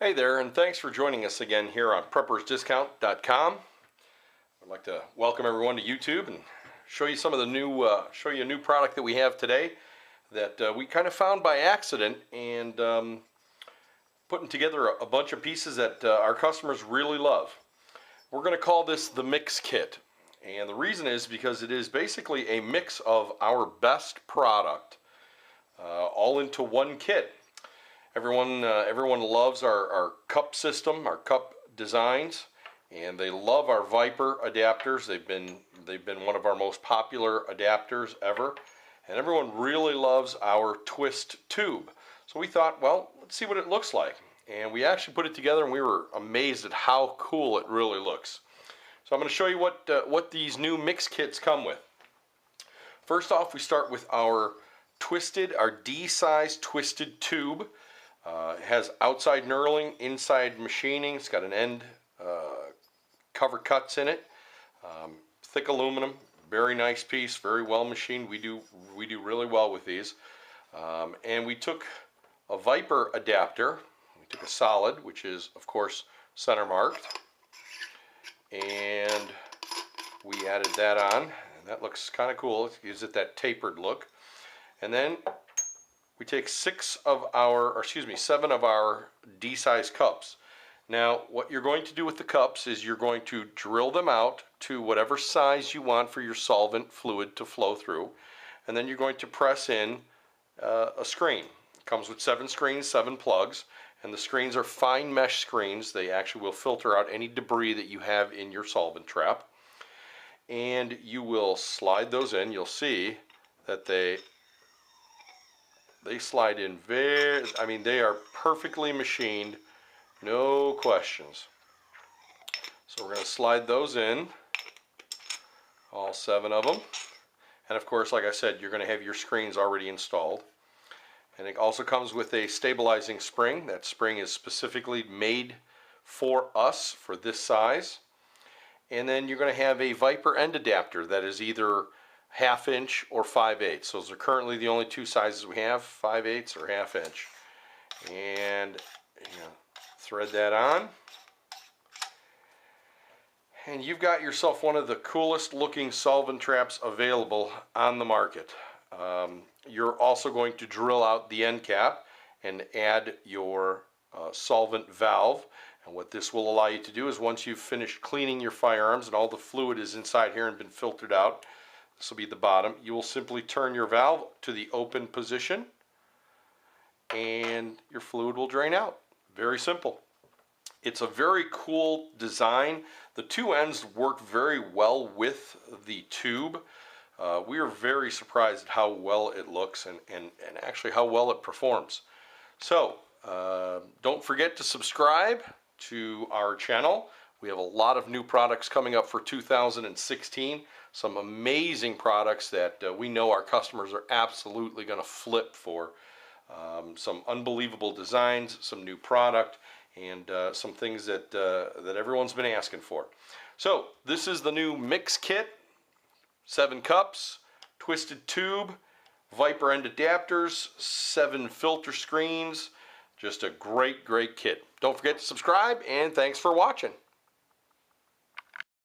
Hey there, and thanks for joining us again here on PreppersDiscount.com. I'd like to welcome everyone to YouTube and show you some of the new, a new product that we have today that we kind of found by accident, and putting together a bunch of pieces that our customers really love. We're going to call this the Mix Kit, and the reason is because it is basically a mix of our best product all into one kit. Everyone loves our cup system, our cup designs, and they love our Viper adapters. They've been one of our most popular adapters ever, and everyone really loves our twist tube. So we thought, well, let's see what it looks like, and we actually put it together, and we were amazed at how cool it really looks. So I'm going to show you what these new mix kits come with. First off, we start with our D-size twisted tube. It has outside knurling, inside machining. It's got an end cover cuts in it. Thick aluminum, very nice piece, very well machined. We do really well with these. And we took a Viper adapter. We took a solid, which is of course center marked, and we added that on. And that looks kind of cool. It gives it that tapered look. And then we take 7 of our D-size cups. Now, what you're going to do with the cups is you're going to drill them out to whatever size you want for your solvent fluid to flow through, and then you're going to press in a screen. It comes with 7 screens, 7 plugs, and the screens are fine mesh screens. They actually will filter out any debris that you have in your solvent trap. And you will slide those in. You'll see that they slide in they are perfectly machined, no questions. So we're going to slide those in, all 7 of them. And of course, like I said, you're going to have your screens already installed. And it also comes with a stabilizing spring. That spring is specifically made for us, for this size. And then you're going to have a Viper end adapter that is either 1/2 inch or 5/8. Those are currently the only 2 sizes we have, 5/8 or 1/2 inch. And thread that on, and you've got yourself one of the coolest looking solvent traps available on the market. You're also going to drill out the end cap and add your solvent valve. And what this will allow you to do is, once you've finished cleaning your firearms and all the fluid is inside here and been filtered out, this will be the bottom, you will simply turn your valve to the open position and your fluid will drain out. Very simple. It's a very cool design. The 2 ends work very well with the tube. We are very surprised at how well it looks and actually how well it performs. So don't forget to subscribe to our channel. We have a lot of new products coming up for 2016. Some amazing products that we know our customers are absolutely going to flip for. Some unbelievable designs, some new product, and some things that everyone's been asking for. So this is the new Mix Kit. 7 cups, twisted tube, Viper end adapters, 7 filter screens. Just a great kit. Don't forget to subscribe, and thanks for watching.